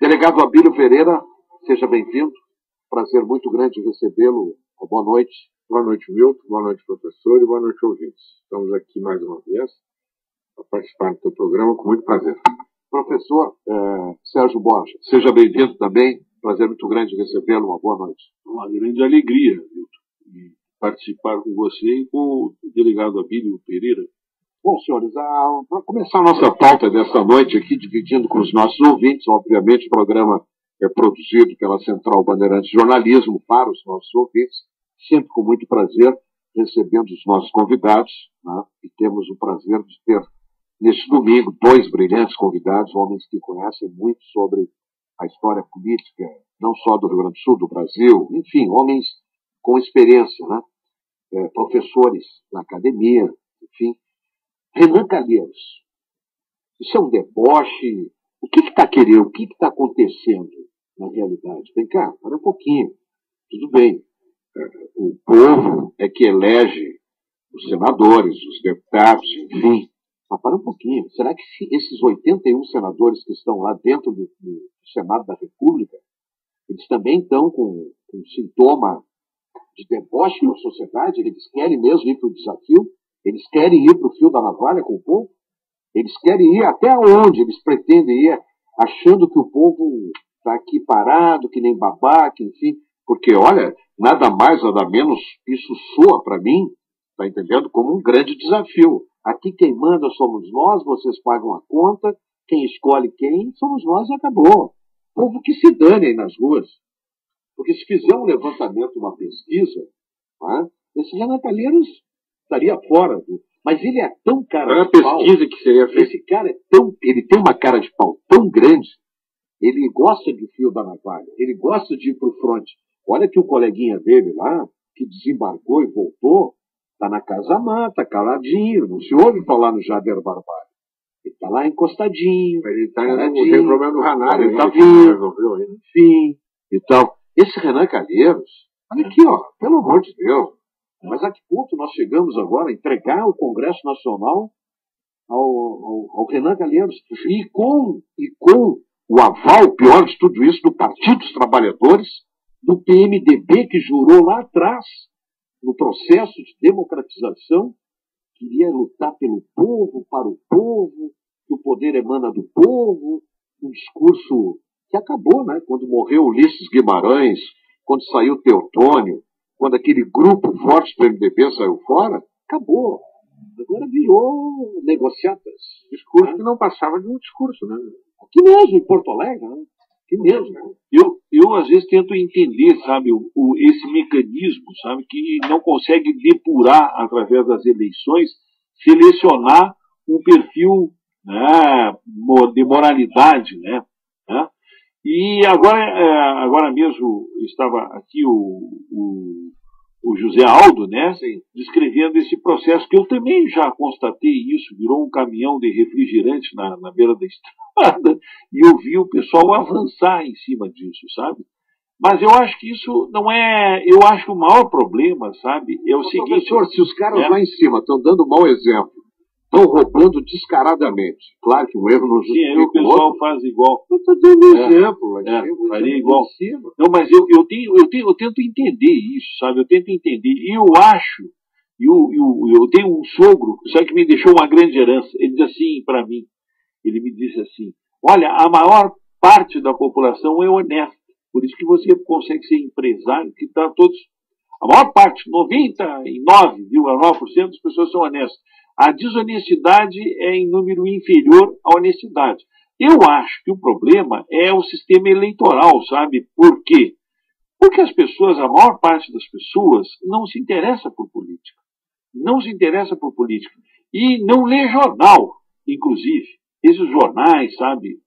Delegado Abílio Pereira, seja bem-vindo. Prazer muito grande recebê-lo. Boa noite. Boa noite, Milton. Boa noite, professor. E boa noite, ouvintes. Estamos aqui mais uma vez para participar do seu programa com muito prazer. Professor Sérgio Borges, seja bem-vindo também. Prazer muito grande recebê-lo. Uma boa noite. Uma grande alegria, Milton, de participar com você e com o delegado Abílio Pereira. Bom, senhores, para começar a nossa pauta desta noite aqui, dividindo com os nossos ouvintes, obviamente o programa é produzido pela Central Bandeirantes de Jornalismo para os nossos ouvintes, sempre com muito prazer, recebendo os nossos convidados, né? E temos o prazer de ter, neste domingo, dois brilhantes convidados, homens que conhecem muito sobre a história política, não só do Rio Grande do Sul, do Brasil, enfim, homens com experiência, né? Professores na academia, enfim. Renan Calheiros, isso é um deboche? O que está querendo? O que está acontecendo na realidade? Vem cá, para um pouquinho. Tudo bem. O povo é que elege os senadores, os deputados, enfim. Mas para um pouquinho. Será que esses 81 senadores que estão lá dentro do Senado da República, eles também estão com um sintoma de deboche na sociedade? Eles querem mesmo ir para o desafio? Eles querem ir para o fio da navalha com o povo? Eles querem ir até onde eles pretendem ir, achando que o povo está aqui parado, que nem babaca, enfim. Porque, olha, nada mais, nada menos, isso soa para mim, está entendendo, como um grande desafio. Aqui quem manda somos nós, vocês pagam a conta, quem escolhe quem somos nós e acabou. O povo que se dane aí nas ruas. Porque se fizer um levantamento, uma pesquisa, né, esse Renan Calheiros estaria fora. Mas ele é tão cara de pau. Pesquisa que seria feita. Esse cara é tão... Ele tem uma cara de pau tão grande. Ele gosta de fio da navalha. Ele gosta de ir para o fronte. Olha que o coleguinha dele lá, que desembarcou e voltou, está na Casa Mata, caladinho. Não se ouve falar no Jader Barbalho. Ele está lá encostadinho. Mas ele está no problema do Ranário. Ele está vindo. Enfim. Então, esse Renan Calheiros, olha aqui, ó, pelo amor de Deus. Mas a que ponto nós chegamos agora a entregar o Congresso Nacional ao Renan Calheiros? E com o aval, pior de tudo isso, do Partido dos Trabalhadores, do PMDB, que jurou lá atrás, no processo de democratização, queria lutar pelo povo, para o povo, que o poder emana do povo, um discurso que acabou, né? Quando morreu Ulisses Guimarães, quando saiu Teotônio, quando aquele grupo forte do MDB saiu fora, acabou. Agora virou negociatas. Discurso que não passava de um discurso, né? Aqui mesmo, em Porto Alegre, né? Aqui mesmo. Né? Eu às vezes tento entender, sabe, esse mecanismo, sabe, que não consegue depurar, através das eleições, selecionar um perfil, né, de moralidade, né? E agora mesmo estava aqui o José Aldo, né, descrevendo esse processo, que eu também já constatei isso, virou um caminhão de refrigerante na beira da estrada, e eu vi o pessoal avançar em cima disso, sabe? Mas eu acho que isso não é... Eu acho que o maior problema, sabe, é o seguinte... Professor, se os caras lá em cima estão dando um mau exemplo, estão roubando descaradamente. Claro que o erro não justifica. Sim, aí o pessoal faz igual. Eu estou dando exemplo. Faria igual. Não, mas eu tento entender isso, sabe? Eu tento entender. E eu acho, eu tenho um sogro, sabe, que me deixou uma grande herança. Ele diz assim para mim, ele me disse assim, olha, a maior parte da população é honesta. Por isso que você consegue ser empresário, que está todos... A maior parte, 99,9% das pessoas são honestas. A desonestidade é em número inferior à honestidade. Eu acho que o problema é o sistema eleitoral, sabe? Por quê? Porque as pessoas, a maior parte das pessoas, não se interessa por política. Não se interessa por política. E não lê jornal, inclusive. Esses jornais, sabe,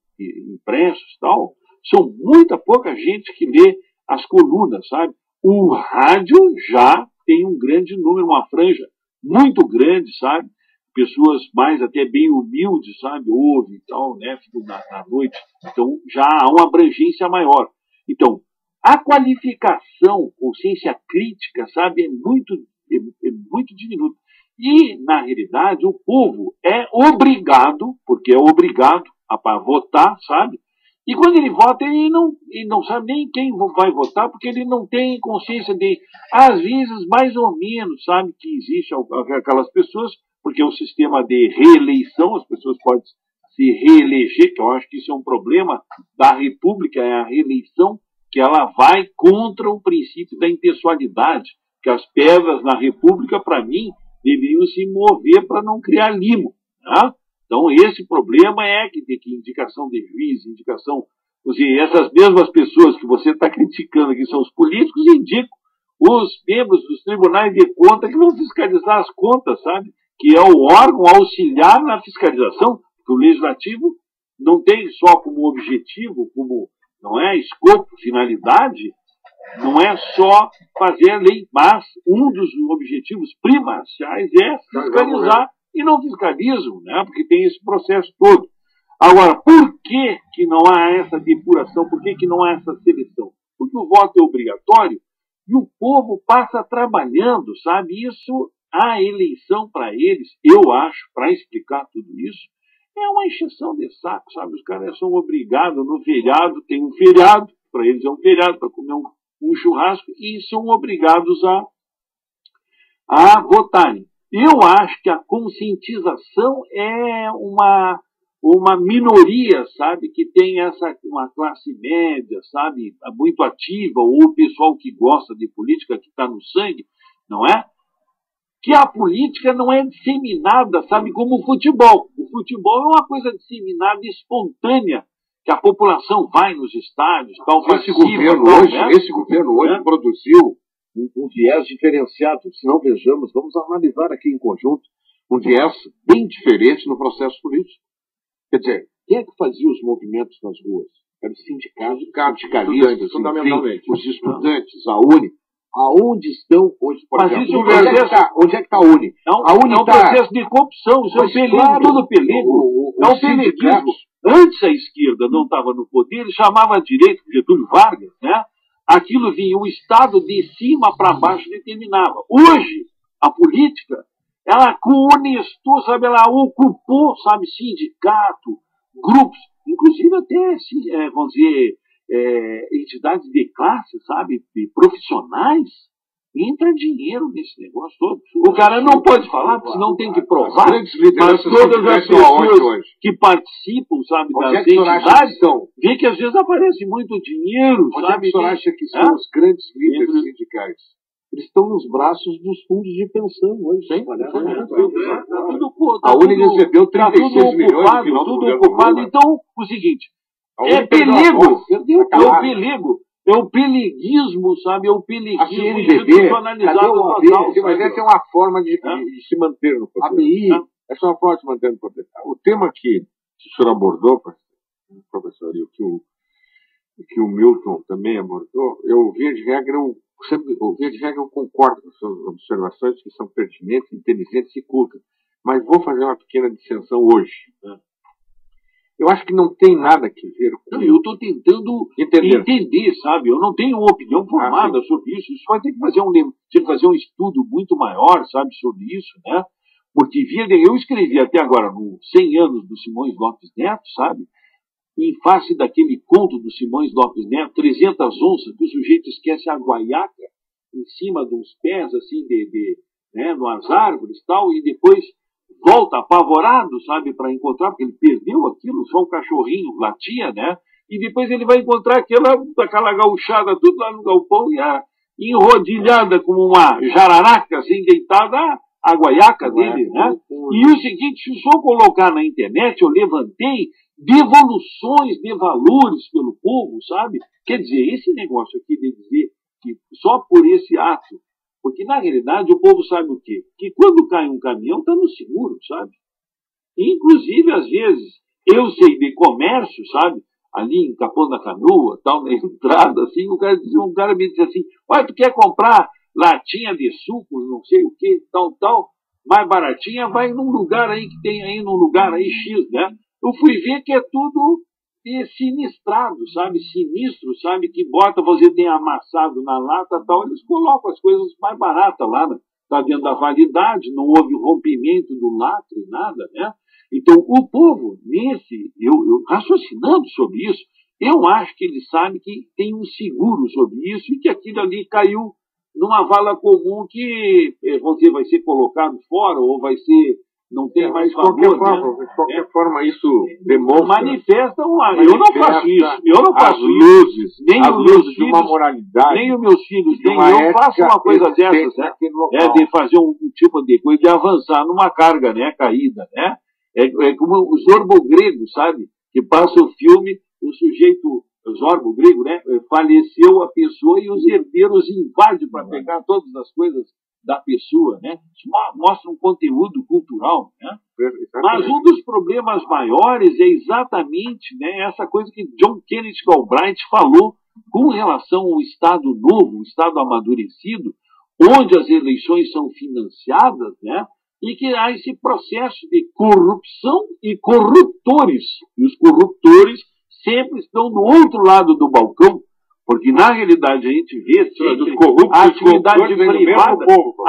impressos e tal, são muita pouca gente que lê as colunas, sabe? O rádio já tem um grande número, uma franja muito grande, sabe? Pessoas mais até bem humildes, sabe? Ouvem e tal, né? Ficam na noite. Então já há uma abrangência maior. Então, a qualificação, consciência crítica, sabe? É muito diminuta. E, na realidade, o povo é obrigado, porque é obrigado a votar, sabe? E quando ele vota, ele não sabe nem quem vai votar, porque ele não tem consciência de, às vezes, mais ou menos, sabe que existe aquelas pessoas, porque é um sistema de reeleição, as pessoas podem se reeleger, que eu acho que isso é um problema da República, é a reeleição, que ela vai contra o princípio da impessoalidade, que as pedras na República, para mim, deveriam se mover para não criar limo, né? Então, esse problema é que indicação de juiz, indicação... Ou seja, essas mesmas pessoas que você está criticando, que são os políticos, indicam os membros dos tribunais de contas que vão fiscalizar as contas, sabe? Que é o órgão auxiliar na fiscalização, porque o legislativo não tem só como objetivo, como não é escopo, finalidade, não é só fazer a lei, mas um dos objetivos primordiais é fiscalizar. E não fiscalizam, né? Porque tem esse processo todo. Agora, por que não há essa depuração? Por que não há essa seleção? Porque o voto é obrigatório e o povo passa trabalhando, sabe? Isso, a eleição para eles, eu acho, para explicar tudo isso, é uma encheção de saco, sabe? Os caras são obrigados no feriado, tem um feriado, para eles é um feriado, para comer um churrasco, e são obrigados a votarem. Eu acho que a conscientização é uma minoria, sabe, que tem uma classe média, sabe, muito ativa, ou o pessoal que gosta de política, que está no sangue, não é? Que a política não é disseminada, sabe, como o futebol. O futebol é uma coisa disseminada, espontânea, que a população vai nos estádios, tal, esse governo hoje produziu um viés diferenciado, se não vejamos, vamos analisar aqui em conjunto, um viés bem diferente no processo político. Quer dizer, quem é que fazia os movimentos nas ruas? Eram os sindicatos, sindicalistas, fundamentalmente, os estudantes, a UNE. Aonde estão hoje, por exemplo? Onde é que está a UNE? A UNE é um processo de corrupção, isso é um pelego, tudo pelego. É um peleguismo. Antes a esquerda não estava no poder, ele chamava a direita, Getúlio Vargas, né? Aquilo vinha, o Estado de cima para baixo determinava. Hoje, a política, ela comunistou, sabe, ela ocupou, sabe, sindicato, grupos, inclusive até, vamos dizer, entidades de classe, sabe, de profissionais, entra dinheiro nesse negócio todo. O cara não pode falar, porque senão tem que provar, mas todas as pessoas que participam, sabe, das entidades, vê que às vezes aparece muito dinheiro, sabe? Onde é que o senhor acha que são os grandes líderes sindicais? Eles estão nos braços dos fundos de pensão hoje. A UNE recebeu 36 milhões no final do governo Lula. Então, o seguinte, é pelego, é o peleguismo, sabe? É o peleguismo institucionalizado. Mas essa é uma forma de se manter no poder. A BI, essa é uma forma de se manter no poder. O tema que o senhor abordou, professor, e que o Milton também abordou, via de regra, eu concordo com as suas observações, que são pertinentes, inteligentes e cultas. Mas vou fazer uma pequena dissensão hoje. Eu acho que não tem nada que ver com... Não, eu estou tentando entender, sabe? Eu não tenho uma opinião formada sobre isso. Isso vai ter que fazer um estudo muito maior, sabe, sobre isso, né? Porque eu escrevi até agora, no 100 anos do Simões Lopes Neto, sabe? Em face daquele conto do Simões Lopes Neto, 300 onças, que o sujeito esquece a guaiaca em cima de uns pés, assim, nas árvores e tal, e depois volta apavorado, sabe, para encontrar, porque ele perdeu aquilo, só um cachorrinho latia, né? E depois ele vai encontrar aquela gauchada tudo lá no galpão e enrodilhada como uma jararaca, assim, deitada a guaiaca dele, né? E o seguinte, se eu colocar na internet, eu levantei devoluções de valores pelo povo, sabe? Quer dizer, esse negócio aqui de dizer que só por esse ato, porque na realidade o povo sabe o quê? Que quando cai um caminhão está no seguro, sabe? Inclusive, às vezes, eu sei de comércio, sabe? Ali em Capão da Canoa, tal, na entrada, assim, um cara me disse assim, olha, tu quer comprar latinha de suco, não sei o que, tal, mais baratinha, vai num lugar aí que tem aí, num lugar aí X, né? Eu fui ver que é tudo sinistrado, sabe? Sinistro, sabe? Que bota, você tem amassado na lata, tal, eles colocam as coisas mais baratas lá, né? Tá dentro da validade, não houve rompimento do lastro e nada, né? Então, o povo, eu raciocinando sobre isso, Eu acho que ele sabe que tem um seguro sobre isso e que aquilo ali caiu numa vala comum que, vamos dizer, vai ser colocado fora ou vai ser, não tem mais valor. De qualquer forma, isso demonstra... Manifesta eu não faço isso. Eu não faço luzes, nem as luzes de uma moralidade. Nem os meus filhos, nem eu faço uma coisa dessas, né? De fazer um tipo de coisa, de avançar numa carga, né? Caída, né? É como o Zorbo grego, sabe? Que passa o filme, o sujeito... O Zorbo grego, né? Faleceu a pessoa e os herdeiros invadem para pegar todas as coisas da pessoa, né? Isso mostra um conteúdo cultural, né? Mas um dos problemas maiores é exatamente, né, essa coisa que John Kennedy Galbraith falou com relação ao Estado novo, o Estado amadurecido, onde as eleições são financiadas, né? E que há esse processo de corrupção e corruptores. E os corruptores sempre estão do outro lado do balcão, porque na realidade a gente vê sempre a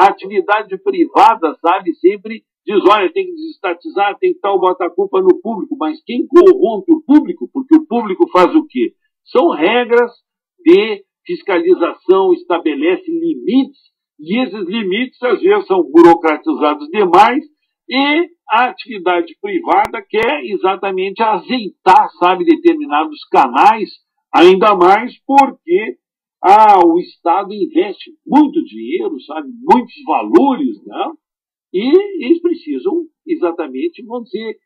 atividade privada, sabe, sempre diz, olha, tem que desestatizar, tem que botar a culpa no público, mas quem corrompe o público, porque o público faz o quê? São regras de fiscalização, estabelece limites, e esses limites às vezes são burocratizados demais, e a atividade privada quer exatamente azeitar, sabe, determinados canais, ainda mais porque o Estado investe muito dinheiro, sabe, muitos valores, né? E eles precisam exatamente, vamos dizer,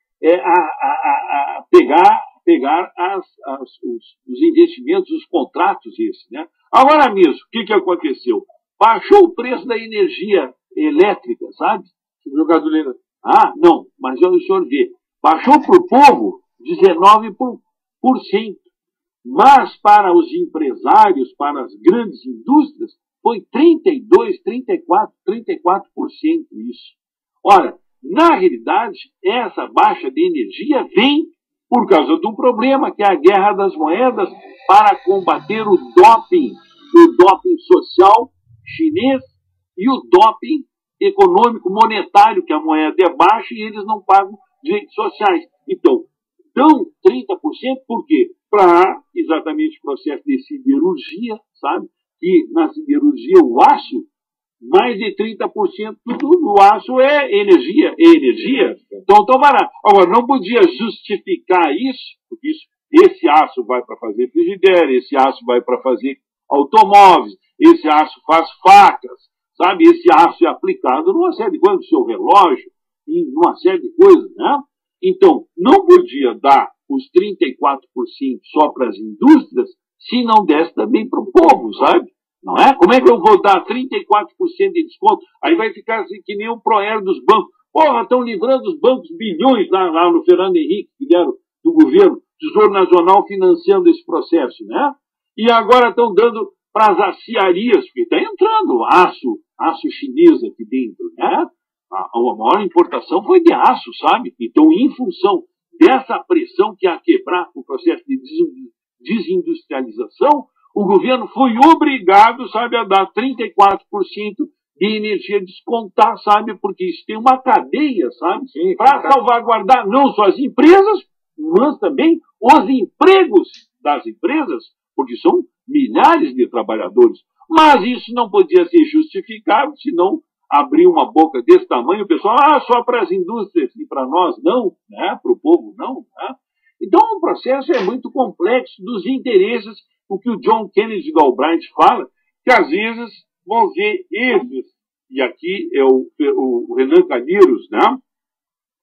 pegar os investimentos, os contratos esses, né? Agora mesmo, o que aconteceu? Baixou o preço da energia elétrica, sabe? Subiu a gasolina. Não, mas o senhor vê, baixou para o povo 19%, mas para os empresários, para as grandes indústrias, foi 32%, 34% isso. Ora, na realidade, essa baixa de energia vem por causa de um problema, que é a guerra das moedas, para combater o doping social chinês e o doping econômico, monetário, que a moeda é baixa e eles não pagam direitos sociais. Então, dão 30%, por quê? Para exatamente o processo de siderurgia, sabe? E na siderurgia o aço, mais de 30% do aço é energia. Então, barato. Agora, não podia justificar isso, porque esse aço vai para fazer frigideira, esse aço vai para fazer automóveis, esse aço faz facas, sabe? Esse aço é aplicado numa série de coisas, no seu relógio, em uma série de coisas, né? Então, não podia dar os 34% só para as indústrias, se não desse também para o povo, sabe? Não é? Como é que eu vou dar 34% de desconto? Aí vai ficar assim que nem o Proer dos bancos. Porra, estão livrando os bancos bilhões lá no Fernando Henrique, que deram do governo, Tesouro Nacional financiando esse processo, né? E agora estão dando para as aciarias, porque está entrando aço chinês aqui dentro, né? A maior importação foi de aço, sabe? Então, em função dessa pressão que ia quebrar o processo de desindustrialização, o governo foi obrigado, sabe, a dar 34% de energia descontar, sabe? Porque isso tem uma cadeia, sabe? Para salvaguardar não só as empresas, mas também os empregos das empresas, porque são milhares de trabalhadores. Mas isso não podia ser justificado, senão abrir uma boca desse tamanho, o pessoal, só para as indústrias e para nós não, né? Para o povo não, né? Então o processo é muito complexo dos interesses, o que o John Kennedy Galbraith fala, que às vezes vão ver esses, e aqui é o Renan Calheiros, né?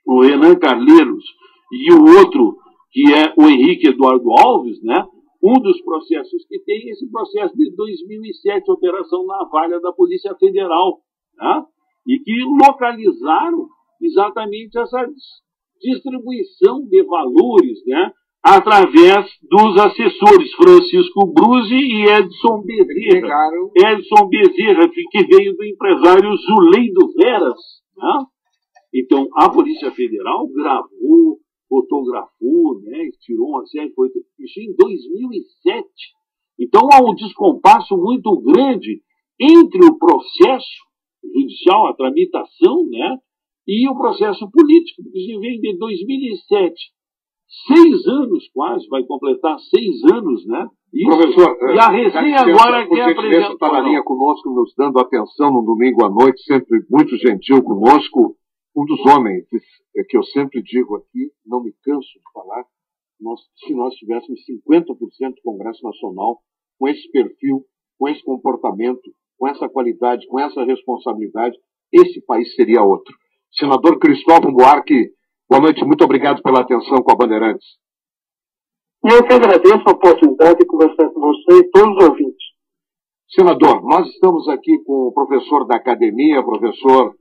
O Renan Calheiros e o outro, que é o Henrique Eduardo Alves, né? Um dos processos que tem esse processo de 2007, Operação Navalha da Polícia Federal, né? E que localizaram exatamente essa distribuição de valores, né? Através dos assessores Francisco Bruzzi e Edson Bezerra. Edson Bezerra, que veio do empresário Zuleido Veras, né? Então, a Polícia Federal gravou, fotografou, né? Tirou uma série de coisas. Isso em 2007. Então, há um descompasso muito grande entre o processo judicial, a tramitação, né? E o processo político, que vem de 2007. 6 anos quase, vai completar 6 anos, né? Isso. Professor, e a recém agora quer apresentar. Está na linha conosco, nos dando atenção no domingo à noite, sempre muito gentil conosco, um dos homens que eu sempre digo aqui, não me canso de falar, se nós tivéssemos 50% do Congresso Nacional com esse perfil, com esse comportamento, com essa qualidade, com essa responsabilidade, esse país seria outro. Senador Cristóvão Buarque, boa noite, muito obrigado pela atenção com a Bandeirantes. Eu que agradeço a oportunidade de conversar com você e todos os ouvintes. Senador, nós estamos aqui com o professor da academia, professor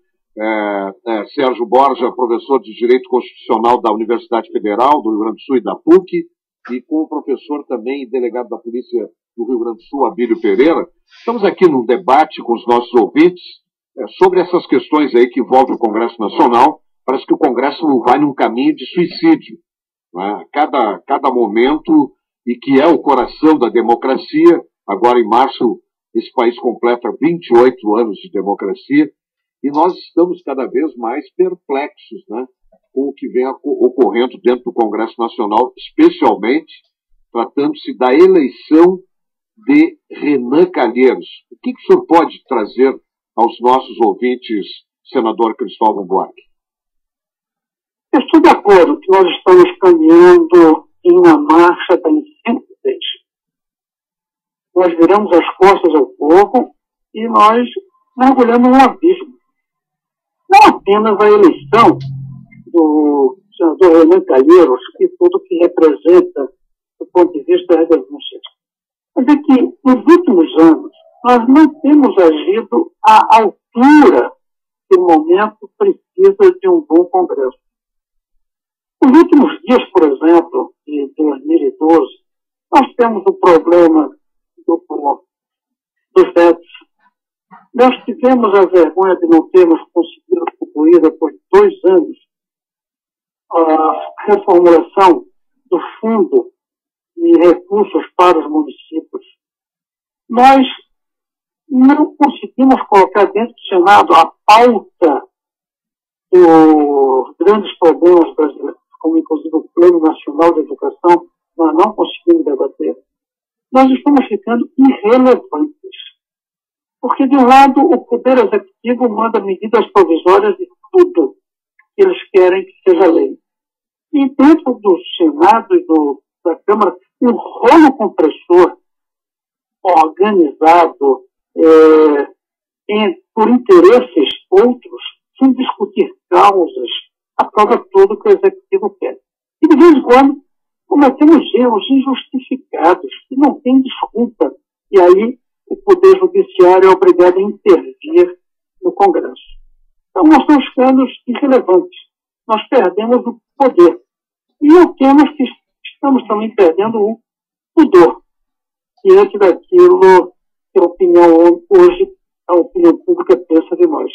Sérgio Borja, professor de Direito Constitucional da Universidade Federal do Rio Grande do Sul e da PUC, e com o professor também, delegado da Polícia do Rio Grande do Sul, Abílio Pereira. Estamos aqui num debate com os nossos ouvintes sobre essas questões aí que envolvem o Congresso Nacional. Parece que o Congresso vai num caminho de suicídio, né? Cada momento, e que é o coração da democracia. Agora, em março, esse país completa 28 anos de democracia, e nós estamos cada vez mais perplexos, né, com o que vem ocorrendo dentro do Congresso Nacional, especialmente tratando-se da eleição de Renan Calheiros. O que o senhor pode trazer aos nossos ouvintes, senador Cristóvão Buarque? Estou de acordo que nós estamos caminhando em uma marcha da insensatez. Nós viramos as costas ao povo e nós mergulhamos num abismo. Não apenas a eleição do senador Renan Calheiros e tudo que representa do ponto de vista da denúncia, mas é que, nos últimos anos, nós não temos agido à altura que o momento precisa de um bom Congresso. Nos últimos dias, por exemplo, de 2012, nós temos o problema dos vetos. Nós tivemos a vergonha de não termos conseguido concluir, depois de 2 anos, a reformulação do fundo de recursos para os municípios. Nós não conseguimos colocar dentro do Senado a pauta dos grandes problemas brasileiros, como inclusive o Plano Nacional de Educação, nós não conseguimos debater. Nós estamos ficando irrelevantes. Porque, de um lado, o Poder Executivo manda medidas provisórias de tudo que eles querem que seja lei. E dentro do Senado e da Câmara, um rolo compressor organizado por interesses outros, sem discutir causas, aprova tudo que o Executivo quer. E, de vez em quando, cometemos erros injustificados, que não tem desculpa. E aí, o Poder Judiciário é obrigado a intervir no Congresso. Então, nós estamos ficando irrelevantes. Nós perdemos o poder. E temos que estamos também perdendo o pudor diante daquilo que a opinião hoje, a opinião pública pensa de nós.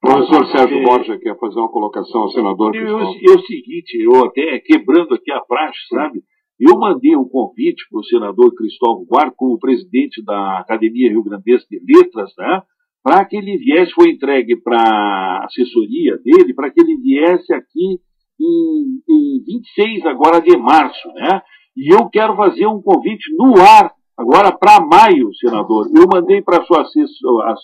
Professor Sérgio Borja quer fazer uma colocação ao senador. É o seguinte, eu até quebrando aqui a praxe, sabe? Eu mandei um convite para o senador Cristóvão Buarque, como presidente da Academia Rio Grandense de Letras, né, para que ele viesse, foi entregue para a assessoria dele, para que ele viesse aqui em 26 agora de março, né? E eu quero fazer um convite no ar, agora para maio, senador. Eu mandei para a sua assessoria,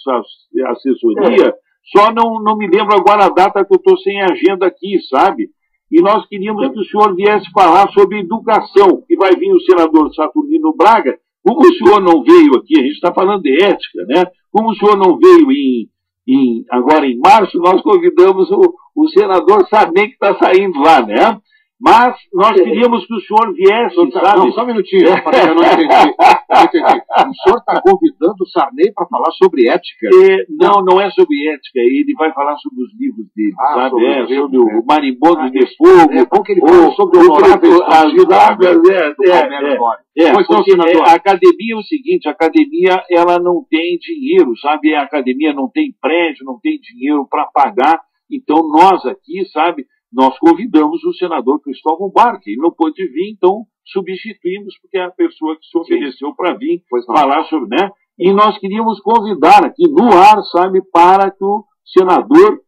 só não me lembro agora a data que eu estou sem agenda aqui, sabe? E nós queríamos que o senhor viesse falar sobre educação, que vai vir o senador Saturnino Braga. Como o senhor não veio aqui, a gente está falando de ética, né? Como o senhor não veio agora em março, nós convidamos o senador Sarney, que está saindo lá, né? Mas nós queríamos que o senhor viesse, sabe? Não, só um minutinho, eu não entendi. O senhor está convidando o Sarney para falar sobre ética? Não é sobre ética. Ele vai falar sobre os livros dele, sabe? Sobre o Marimbondo de Fogo. É bom que ele fale sobre o a academia é o seguinte, a academia ela não tem dinheiro, sabe? A academia não tem prédio, não tem dinheiro para pagar. Então nós aqui, sabe, nós convidamos o senador Cristóvão Buarque. Ele não pôde vir, então substituímos, porque é a pessoa que se ofereceu para vir falar sobre, né? E nós queríamos convidar aqui no ar, sabe, para que o senador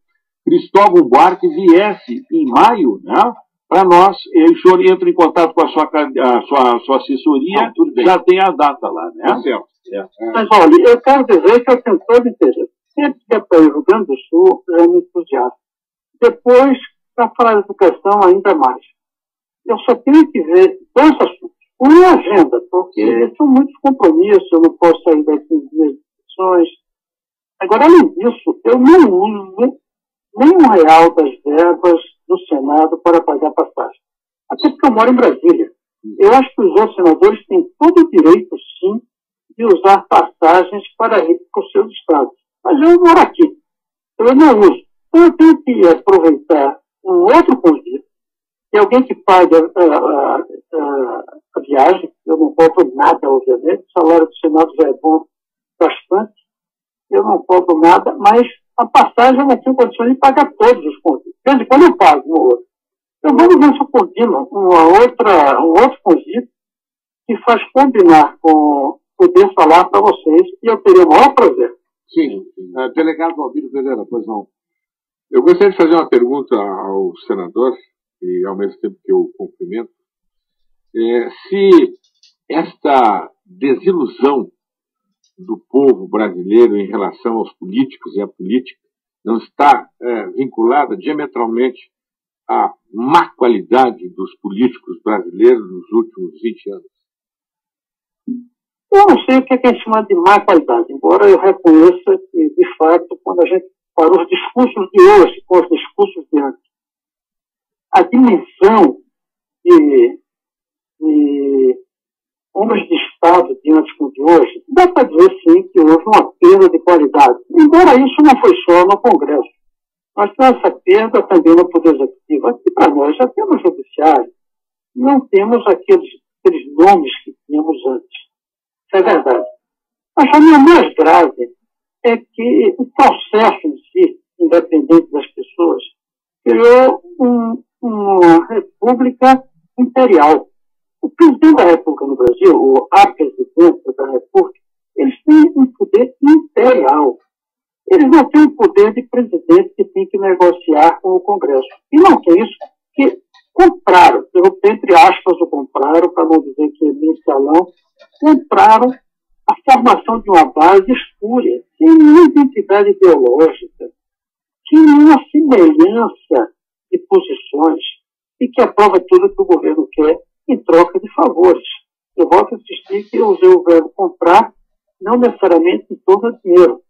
Cristóvão Buarque viesse em maio, né? para nós, e o senhor entra em contato com a sua assessoria, já tem a data lá, né? Certo. Mas, olha, eu quero dizer que eu tenho todo interesse. Sempre que é para o Rio Grande do Sul, eu me entusiasmo. Depois, para falar de educação, ainda mais. Eu só tenho que ver dois assuntos. Um é a agenda, porque são muitos compromissos, eu não posso sair daqui em dias de eleições. Agora, além disso, eu não uso nenhum real das verbas do Senado para pagar passagem. Até porque eu moro em Brasília. Eu acho que os outros senadores têm todo o direito, sim, de usar passagens para ir para os seus estados. Mas eu moro aqui. Eu não uso. Então eu tenho que aproveitar um outro convite, que é alguém que pague a viagem. Eu não cobro nada, obviamente. O salário do Senado já é bom bastante. Eu não cobro nada, mas a passagem eu não tenho condições de pagar todos os convites. De vez em quando eu pago um ou outro. Eu vou ver se eu combino um outro convite que faz combinar com poder falar para vocês e eu teria o maior prazer. Sim. Delegado Albino Pereira, pois não. Eu gostaria de fazer uma pergunta ao senador, e ao mesmo tempo que eu cumprimento, se esta desilusão do povo brasileiro em relação aos políticos e à política não está vinculada diametralmente à má qualidade dos políticos brasileiros nos últimos 20 anos. Eu não sei o que a gente chama de má qualidade, embora eu reconheça que, de fato, quando a gente para os discursos de hoje com os discursos de antes, a dimensão de homens de Estado de antes com de hoje, dá para dizer sim que houve uma perda de qualidade. Embora isso não foi só no Congresso. Nós temos essa perda também no Poder Executivo. Aqui para nós já temos judiciário, não temos aqueles nomes que tínhamos antes. Isso é verdade. Mas a minha mais grave é que o processo em si, independente das pessoas, criou uma república imperial. O presidente da República no Brasil, a presidenta da República, eles têm um poder imperial. Eles não têm o poder de presidente que tem que negociar com o Congresso. E não tem isso, que compraram, entre aspas, o compraram, para não dizer que é mensalão, compraram a formação de uma base espúria, sem nenhuma identidade ideológica, sem nenhuma semelhança de posições, e que aprova tudo que o governo quer em troca de favores. Eu volto a insistir que eu usei o verbo comprar, não necessariamente em torno a dinheiro,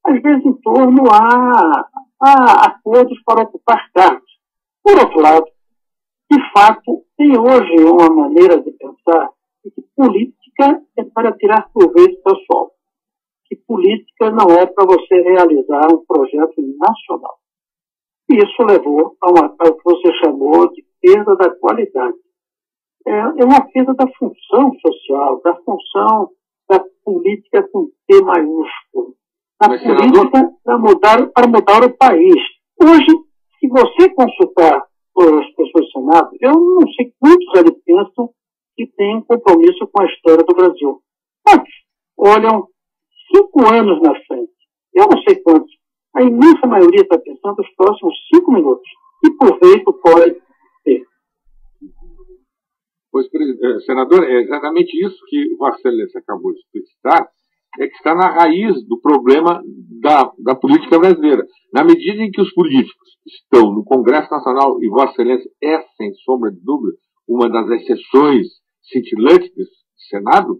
às vezes em torno a acordos para ocupar cargos. Por outro lado, de fato, tem hoje uma maneira de pensar que política é para tirar proveito pessoal, que política não é para você realizar um projeto nacional. E isso levou ao que você chamou de perda da qualidade. É uma perda da função social, da função da política com P maiúsculo, da política para mudar o país. Hoje, se você consultar as pessoas do Senado, eu não sei quantos eles pensam que têm compromisso com a história do Brasil. Mas olham 5 anos na frente. Eu não sei quantos. A imensa maioria está pensando nos próximos 5 minutos. Que proveito pode ter? Pois, senador, é exatamente isso que Vossa Excelência acabou de explicitar, é que está na raiz do problema da política brasileira. Na medida em que os políticos estão no Congresso Nacional, e Vossa Excelência é, sem sombra de dúvida, uma das exceções cintilantes desse Senado,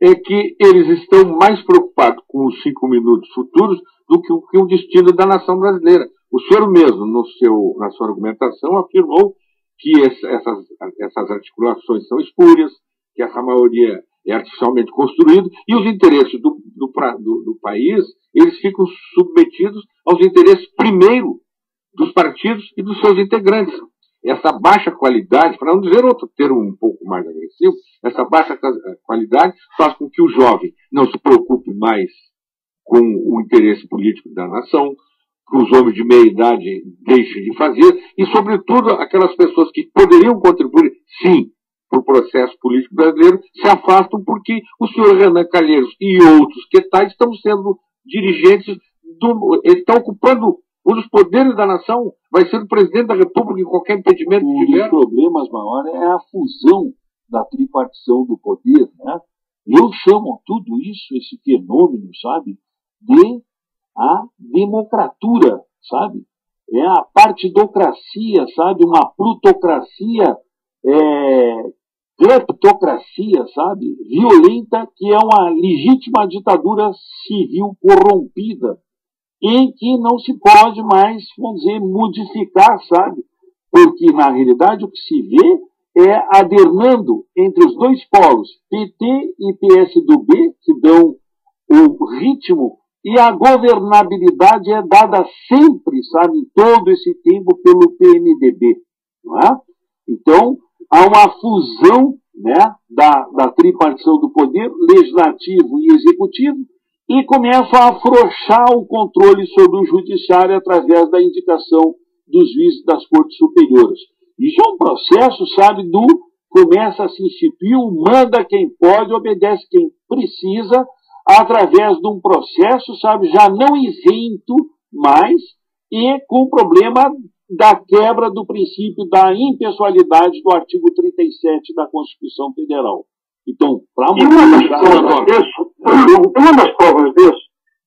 é que eles estão mais preocupados com os 5 minutos futuros do que o destino da nação brasileira. O senhor mesmo, na sua argumentação, afirmou que essas articulações são espúrias, que essa maioria é artificialmente construída, e os interesses do país, eles ficam submetidos aos interesses, primeiro, dos partidos e dos seus integrantes. Essa baixa qualidade, para não dizer outro termo um pouco mais agressivo, essa baixa qualidade faz com que o jovem não se preocupe mais com o interesse político da nação, que os homens de meia idade deixem de fazer, e, sobretudo, aquelas pessoas que poderiam contribuir, sim, para o processo político brasileiro, se afastam porque o senhor Renan Calheiros e outros que tais estão sendo dirigentes, ele está ocupando Um dos poderes da nação vai ser o presidente da República em qualquer impedimento que tiver. Um dos problemas maiores é a fusão da tripartição do poder, né? Eu chamo tudo isso, esse fenômeno, sabe, de a democratura, sabe? É a partidocracia, sabe? Uma plutocracia, cleptocracia, sabe? Violenta, que é uma legítima ditadura civil corrompida, em que não se pode mais, vamos dizer, modificar, sabe? Porque, na realidade, o que se vê é adernando entre os dois polos, PT e PSDB, que dão o ritmo, e a governabilidade é dada sempre, sabe, em todo esse tempo pelo PMDB. Não é? Então, há uma fusão, né, da tripartição do poder, legislativo e executivo, e começa a afrouxar o controle sobre o judiciário através da indicação dos juízes das cortes superiores. Isso é um processo, sabe, começa a se instituir, manda quem pode, obedece quem precisa, através de um processo, sabe, já não isento mais, e com o problema da quebra do princípio da impessoalidade do artigo 37 da Constituição Federal. Então, para uma das provas disso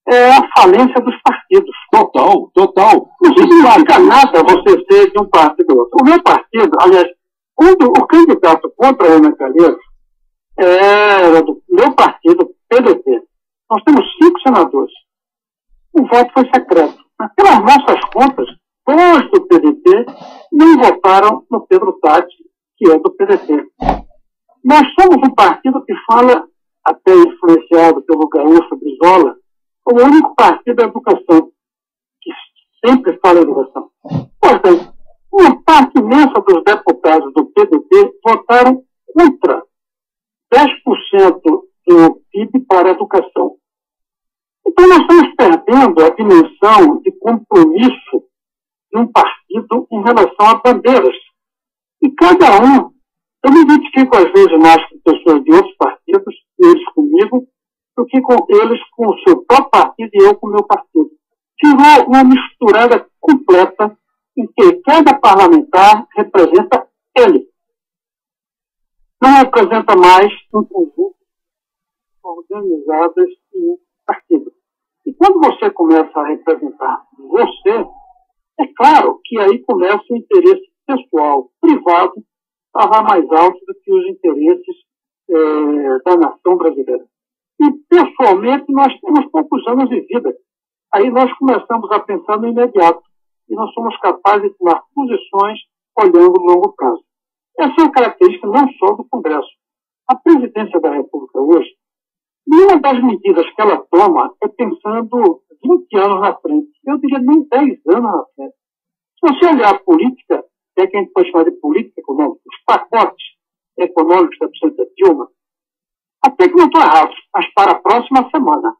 é a falência dos partidos. Total. Não significa nada você ser de um partido ou outro. O meu partido, aliás, o candidato contra a Ana Calheiros era do meu partido, PDT. Nós temos 5 senadores. O voto foi secreto. Pelas nossas contas, todos do PDT não votaram no Pedro Tati, que é do PDT. Nós somos um partido que fala, até influenciado pelo Gaúcho Brizola, como o único partido da educação, que sempre fala em educação. Portanto, uma parte imensa dos deputados do PDT votaram contra 10% do PIB para a educação. Então, nós estamos perdendo a dimensão de compromisso de um partido em relação a bandeiras. E cada um, eu me identifico às vezes mais com pessoas de outros partidos, eles comigo, do que com eles com o seu próprio partido e eu com o meu partido. Tirou uma misturada completa em que cada parlamentar representa ele. Não representa mais um conjunto organizadas em um partido. E quando você começa a representar você, é claro que aí começa o interesse pessoal, privado, a falar mais alto do que os interesses da nação brasileira. E, pessoalmente, nós temos poucos anos de vida. Aí nós começamos a pensar no imediato. E nós somos capazes de tomar posições olhando no longo prazo. Essa é uma característica não só do Congresso. A presidência da República hoje, nenhuma das medidas que ela toma é pensando 20 anos na frente. Eu diria nem 10 anos na frente. Se você olhar a política, que a gente pode chamar de política econômica, os pacotes econômicos da presidenta Dilma, até que não estou errado, mas para a próxima semana.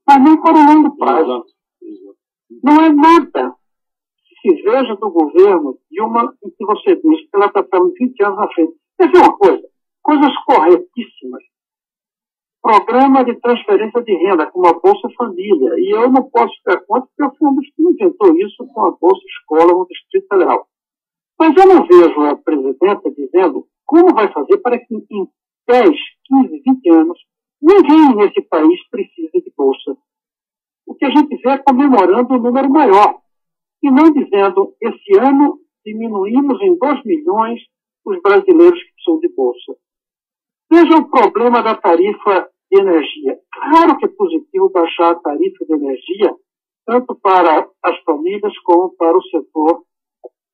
Mas nem para o longo prazo. Não é nada que se veja do governo Dilma em que você diz que ela está pensando 20 anos na frente. Quer dizer uma coisa, coisas corretíssimas. Programa de transferência de renda, como a Bolsa Família. E eu não posso ficar contra, porque eu fui um dos que inventou isso com a Bolsa Escola no Distrito Federal. Mas eu não vejo a presidenta dizendo como vai fazer para que em 10, 15, 20 anos ninguém nesse país precise de bolsa. O que a gente vê é comemorando um número maior. E não dizendo, esse ano diminuímos em 2 milhões os brasileiros que precisam de bolsa. Veja o problema da tarifa de energia. Claro que é positivo baixar a tarifa de energia, tanto para as famílias como para o setor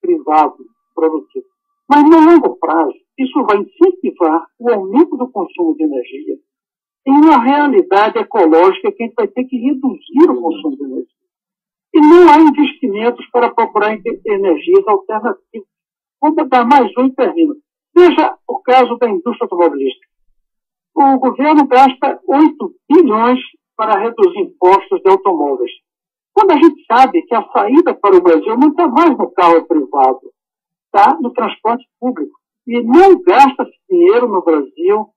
privado produtivo. Mas, no longo prazo, isso vai incentivar o aumento do consumo de energia em uma realidade ecológica que a gente vai ter que reduzir o consumo de energia. E não há investimentos para procurar energias alternativas. Vou dar mais um e termino. Veja o caso da indústria automobilística. O governo gasta 8 bilhões para reduzir impostos de automóveis. Quando a gente sabe que a saída para o Brasil não está mais no carro privado, está no transporte público. E não gasta dinheiro no Brasil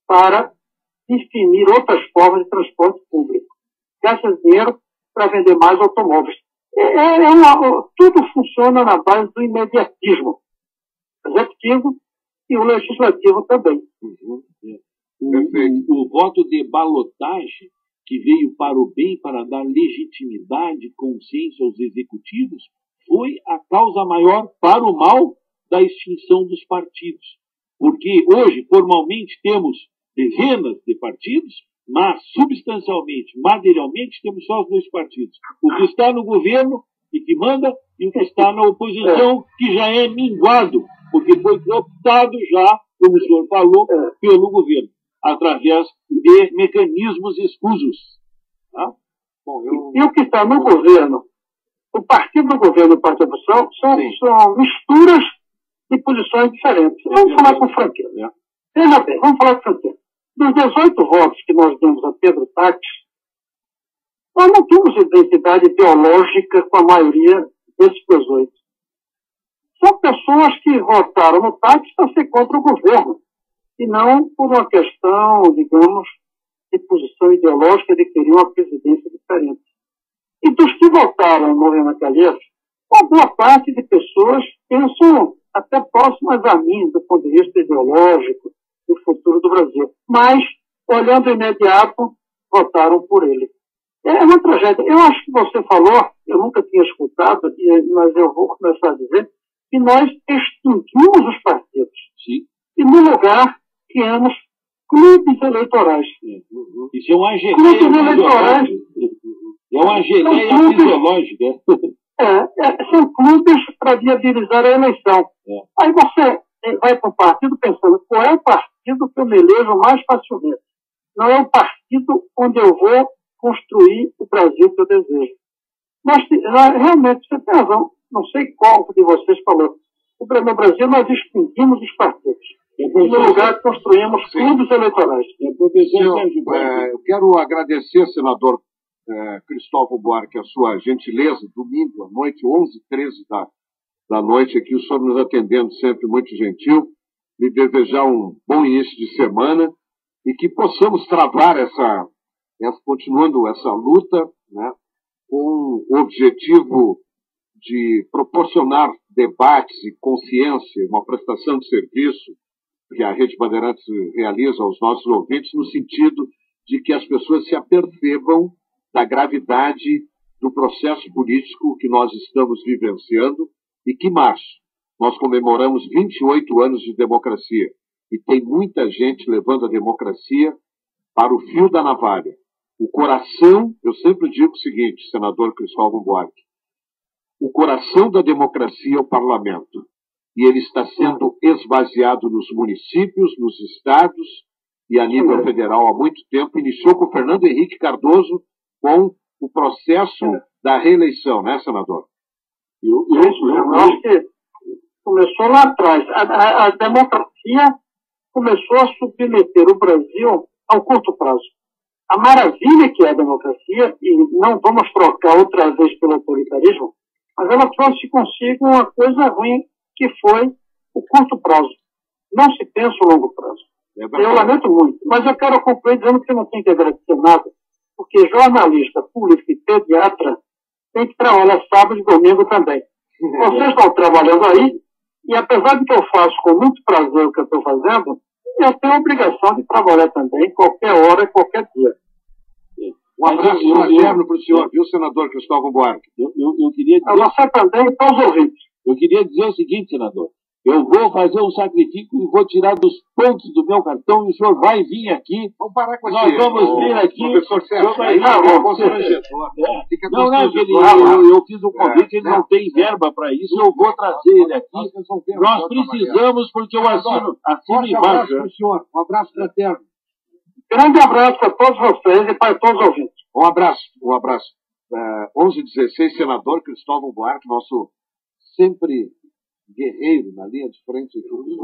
para definir outras formas de transporte público. Gasta dinheiro para vender mais automóveis. Tudo funciona na base do imediatismo. O executivo e o legislativo também. O voto de balotagem, que veio para o bem, para dar legitimidade e consciência aos executivos, foi a causa maior para o mal da extinção dos partidos. Porque hoje, formalmente, temos dezenas de partidos, mas substancialmente, materialmente, temos só os dois partidos. O que está no governo e que manda, e o que está na oposição, que já é minguado, porque foi optado já, como o senhor falou, pelo governo, através de mecanismos escusos. Tá? Bom, E o que está no governo, o partido do governo e o partido da oposição, são misturas de posições diferentes. Vamos falar com franqueza. Veja bem, vamos falar com franqueza. Dos 18 votos que nós demos a Pedro Táxi, nós não temos identidade ideológica com a maioria desses 18. São pessoas que votaram no Táxi para ser contra o governo, e não por uma questão, digamos, de posição ideológica de querer uma presidência diferente. E dos que votaram no Renan Calheiros, uma boa parte de pessoas pensam até próximas a mim, do ponto de vista ideológico, do futuro do Brasil. Mas, olhando imediato, votaram por ele. É uma tragédia. Eu acho que você falou, eu nunca tinha escutado, mas eu vou começar a dizer, que nós extinguimos os partidos. Sim. E, no lugar, criamos clubes eleitorais. Isso é uma geleia. Clubes eleitorais. É uma geleia fisiológica. São clubes para viabilizar a eleição. Aí você vai para o partido pensando, qual é o partido que eu me elejo mais facilmente? Não é o partido onde eu vou construir o Brasil que eu desejo. Mas, realmente, você tem razão. Não sei qual de vocês falou. No Brasil, nós extinguimos os partidos. E, no lugar, construímos clubes eleitorais. Eu quero agradecer, senador Cristóvão Buarque, a sua gentileza, domingo à noite, 11h13 da noite, aqui o senhor nos atendendo sempre muito gentil, e desejar um bom início de semana e que possamos travar continuando essa luta, né, com o objetivo de proporcionar debates e consciência, uma prestação de serviço que a Rede Bandeirantes realiza aos nossos ouvintes, no sentido de que as pessoas se apercebam da gravidade do processo político que nós estamos vivenciando e que, em março, nós comemoramos 28 anos de democracia. E tem muita gente levando a democracia para o fio da navalha. O coração, eu sempre digo o seguinte, senador Cristóvão Buarque, o coração da democracia é o parlamento. E ele está sendo esvaziado nos municípios, nos estados e a nível federal há muito tempo. Iniciou com o Fernando Henrique Cardoso com o processo da reeleição, né, senador? Eu acho que começou lá atrás. A democracia começou a submeter o Brasil ao curto prazo. A maravilha que é a democracia, e não vamos trocar outra vez pelo autoritarismo, mas ela trouxe consigo uma coisa ruim, que foi o curto prazo. Não se pensa o longo prazo. Eu lamento muito, mas eu quero concluir dizendo que eu não tenho que agradecer nada, porque jornalista, político e pediatra tem que trabalhar sábado e domingo também. Vocês estão trabalhando aí, e apesar de que eu faço com muito prazer o que eu estou fazendo, eu tenho a obrigação de trabalhar também, qualquer hora, qualquer dia. Um abraço fraterno para o senhor, viu, senador Cristóvão Buarque? Eu queria dizer... Você também, para os ouvintes. Eu queria dizer o seguinte, senador. Eu vou fazer um sacrifício e vou tirar dos pontos do meu cartão e o senhor vai vir aqui. Vamos parar com nós vamos vir aqui. Professor Sérgio, eu fiz um convite, ele não tem verba para isso, eu vou trazer ele aqui. Nós precisamos, porque eu assino embaixo. Um abraço fraterno. Grande abraço para todos vocês e para todos os ouvintes. Um abraço. 11h16, senador Cristóvão Buarque, nosso sempre guerreiro na linha de frente, um dos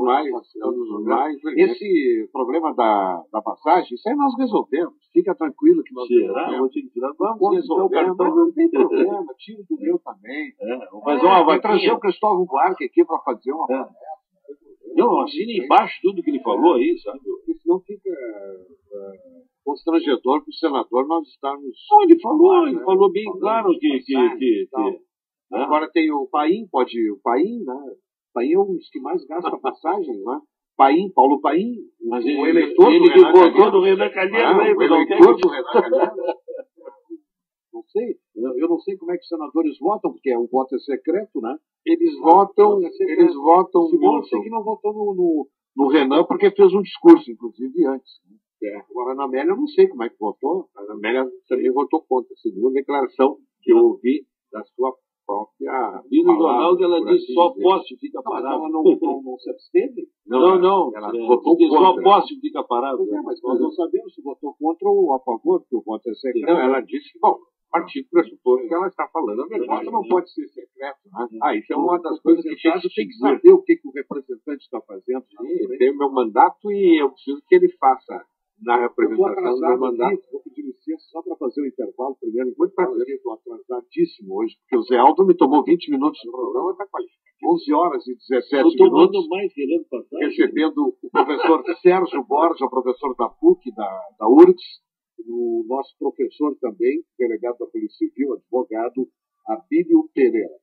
mais. Esse problema da passagem, isso aí nós resolvemos. Fica tranquilo que nós resolvemos. Vamos resolver, mas não tem problema, tiro do meu também. Vamos fazer uma vai trazer o Cristóvão Buarque aqui para fazer uma promessa. Não, assina embaixo tudo que ele falou aí, sabe? Porque senão fica constrangedor para o senador nós estarmos... Não, ele falou bem claro que Agora tem o Paim, o Paim, né? O Paim é um dos que mais gasta passagem, né? Paim, Paulo Paim, mas o eleitor ele que votou do Renan Calheiros, o eleitor do Renan Calheiros. Não sei, eu não sei como é que os senadores votam, porque o voto é secreto, né? Eles votam. Eu sei que não votou no Renan, porque fez um discurso, inclusive, antes. Agora, a Ana Amélia, eu não sei como é que votou. A Ana Amélia também votou contra, segundo a declaração que eu ouvi da sua própria. Vi no jornal que ela disse só poste fica parado. Ela não se absteve? Não. Ela votou contra. Só poste fica parado. Mas nós não sabemos se votou contra ou a favor, porque o voto é secreto. Não, ela disse que, bom, o partido pressupôs que ela está falando a verdade. O voto não pode ser secreto, né? Isso é uma das coisas que tem que saber o que o representante está fazendo. Sim, tem o meu mandato e eu preciso que ele faça na representação do meu mandato. Vou pedir licença só para fazer o intervalo primeiro. Muito prazer, estou atrasadíssimo hoje, porque o Zé Aldo me tomou 20 minutos no programa, está com 11 horas e 17 minutos. Estou tomando mais querendo passar. Recebendo o professor Sérgio Borges, o professor da PUC, da URGS, o nosso professor também, delegado da Polícia Civil, advogado Abílio Pereira.